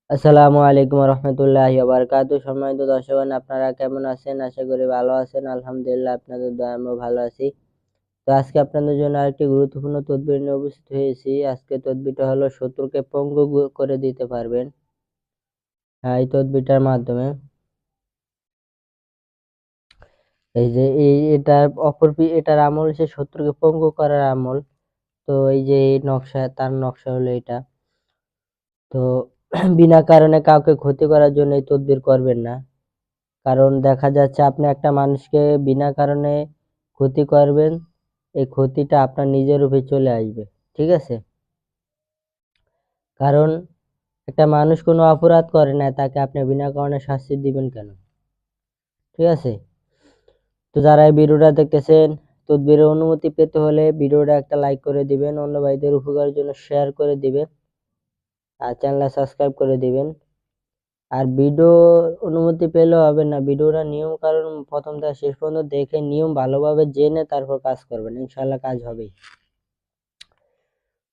আসসালামু আলাইকুম রহমতুল্লাহি ওয়া বারাকাতুহু। সম্মানিত দর্শকগণ, আপনারা কেমন আছেন? আশা করি ভালো আছেন। আলহামদুলিল্লাহ, আপনাদের দয়ায় আমিও ভালো আছি। তো আজকে আপনাদের জন্য আরেকটি গুরুত্বপূর্ণ তদবির নিয়ে উপস্থিত হয়েছি। আজকে তদবিরটা হলো শত্রুকে পঙ্গু করে দিতে পারবেন এই তদবিরটার মাধ্যমে। এই যে এটার আমল হচ্ছে শত্রুকে পঙ্গু করার আমল। তো এই যে এই তার নকশা হলো এটা। তো বিনা কারণে কাউকে ক্ষতি করার জন্য এই তদবির করবেন না। কারণ দেখা যাচ্ছে আপনি একটা মানুষকে বিনা কারণে ক্ষতি করবেন, এই ক্ষতিটা আপনার নিজের উপরে চলে আসবে। ঠিক আছে? কারণ একটা মানুষ কোনো অপরাধ করে না, তাকে আপনি বিনা কারণে শাস্তি দিবেন কেন? ঠিক আছে? তো যারা এই ভিডিওটা দেখতেছেন, তদবিরের অনুমতি পেতে হলে ভিডিওটা একটা লাইক করে দিবেন, অন্য ভাইদের উপকারের জন্য শেয়ার করে দিবেন, আর চ্যানেলটা সাবস্ক্রাইব করে দিবেন। আর ভিডিও অনুমতি পেলেও হবে না, ভিডিওটা নিয়ম কারণ প্রথম থেকে শেষ পর্যন্ত দেখে নিয়ম ভালোভাবে জেনে তারপর কাজ করবেন, ইনশাল্লাহ কাজ হবেই।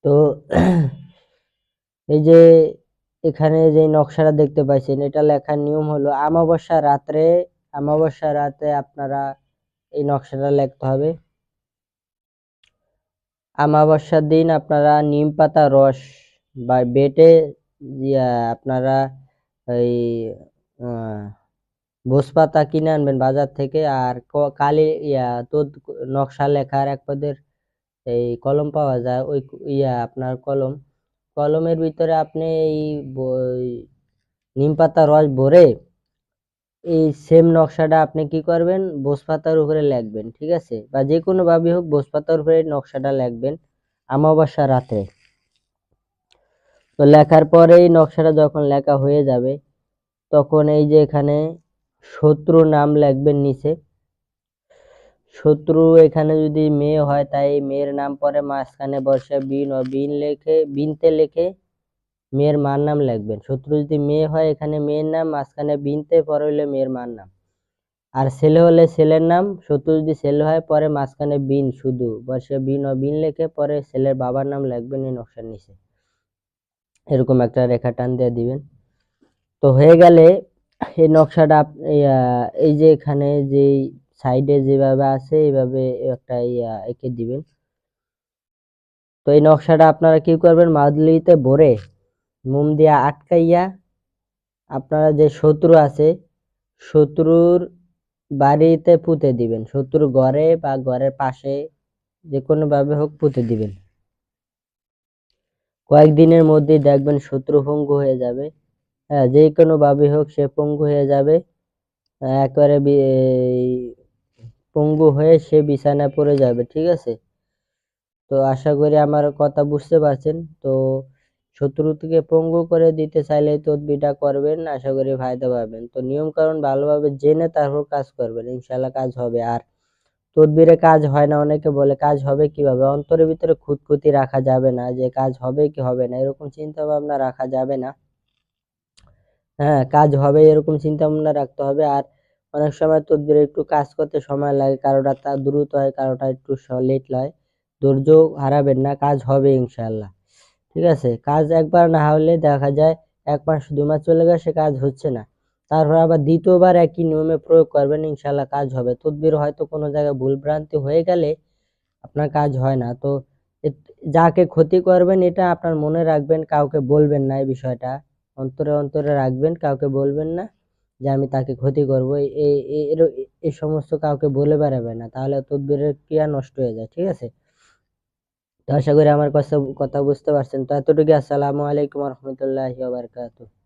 তো এই যে এখানে যে নকশাটা দেখতে পাচ্ছেন, এটা লেখার নিয়ম হলো আমাবস্যা রাতে আপনারা এই নকশাটা লিখতে হবে। আমাবস্যার দিন আপনারা নিম পাতা রস বা বেটে আপনারা এই ভোজ পাতা কিনে আনবেন বাজার থেকে। আর কালি নকশা লেখার এক পদের এই কলম পাওয়া যায়, ওই আপনার কলমের ভিতরে আপনি এই নিম পাতা রস ভরে এই সেম নকশাটা আপনি কি করবেন, ভোজ পাতার উপরে লিখবেন। ঠিক আছে? বা যে কোনো ভাবে হোক ভোজ পাতার উপরে নকশাটা লিখবেন আমাবস্যা রাতে। তো লেখার পরে এই নকশাটা যখন লেখা হয়ে যাবে, তখন এই যে এখানে শত্রু নাম লিখবেন নিচে। শত্রু এখানে যদি মেয়ে হয়, তাই মেয়ের নাম পরে মাঝখানে বসে বিনতে লিখে মেয়ের মার নাম লিখবেন। শত্রু যদি মেয়ে হয়, এখানে মেয়ের নাম, মাঝখানে বিনতে, পরে হইলে মেয়ের মার নাম। আর ছেলে হলে ছেলের নাম, শত্রু যদি ছেলে হয় পরে মাঝখানে বিন, শুধু বসে বিন লিখে পরে ছেলের বাবার নাম লিখবেন এই নকশার নিচে। এরকম একটা রেখা টান দিয়ে দিবেন। তো হয়ে গেলে এই নকশাটা এই যে এখানে যে সাইডে যেভাবে আছে এইভাবে একটা এঁকে দিবেন। তো এই নকশাটা আপনারা কি করবেন, মাদুলিতে ভরে মোম দিয়ে আটকাইয়া আপনারা যে শত্রু আছে, শত্রুর বাড়িতে পুঁতে দিবেন। শত্রুর ঘরে বা ঘরের পাশে যে কোনো ভাবে হোক পুঁতে দিবেন। কয়েকদিনের মধ্যেই দেখবেন শত্রু পঙ্গু হয়ে যাবে। হ্যাঁ, যে কোনো ভাবে হোক সে পঙ্গু হয়ে যাবে। একেবারে পঙ্গু হয়ে সে বিছানায় পড়ে যাবে। ঠিক আছে? তো আশা করি আমার কথা বুঝতে পারছেন। তো শত্রু থেকে পঙ্গু করে দিতে চাইলে এই তদবিরটা করবেন, আশা করি ফায়দা পাবেন। তো নিয়ম কারণ ভালোভাবে জেনে তারপর কাজ করবেন, ইনশাল্লাহ কাজ হবে। আর তদবিরে কাজ হয় না, অনেকে বলে কাজ হবে কিভাবে। অন্তরের ভিতরে খুঁতখুঁতি রাখা যাবে না যে কাজ হবে কি হবে না, এরকম চিন্তা ভাবনা রাখা যাবে না। হ্যাঁ, কাজ হবে এরকম চিন্তা ভাবনা রাখতে হবে। আর অনেক সময় তদবিরে একটু কাজ করতে সময় লাগে, কারোটা তা দ্রুত হয়, কারোটা একটু লেট হয়। ধৈর্য হারাবেন না, কাজ হবে ইনশাল্লাহ। ঠিক আছে? কাজ একবার না হলে দেখা যায় ১ মাস ২ মাস চলে গেছে, সে কাজ হচ্ছে না। তারপর আবার দ্বিতীয়বার একই নিয়মে প্রয়োগ করবেন, ইনশাল্লাহ কাজ হবে। তদবির হয়তো কোনো জায়গায় ভুলভ্রান্তি হয়ে গেলে আপনার কাজ হয় না। তো যাকে ক্ষতি করবেন এটা আপনার মনে রাখবেন, কাউকে বলবেন না এই বিষয়টা। অন্তরে রাখবেন, কাউকে বলবেন না যে আমি তাকে ক্ষতি করব। এই সমস্ত কাউকে বলে বেড়াবেন না, তাহলে তদবিরের ক্রিয়া নষ্ট হয়ে যায়। ঠিক আছে? তো আশা করি আমার কথা বুঝতে পারছেন। তো এতটুকু। আসসালামু আলাইকুম রহমতুল্লাহি ওয়া বারাকাতুহু।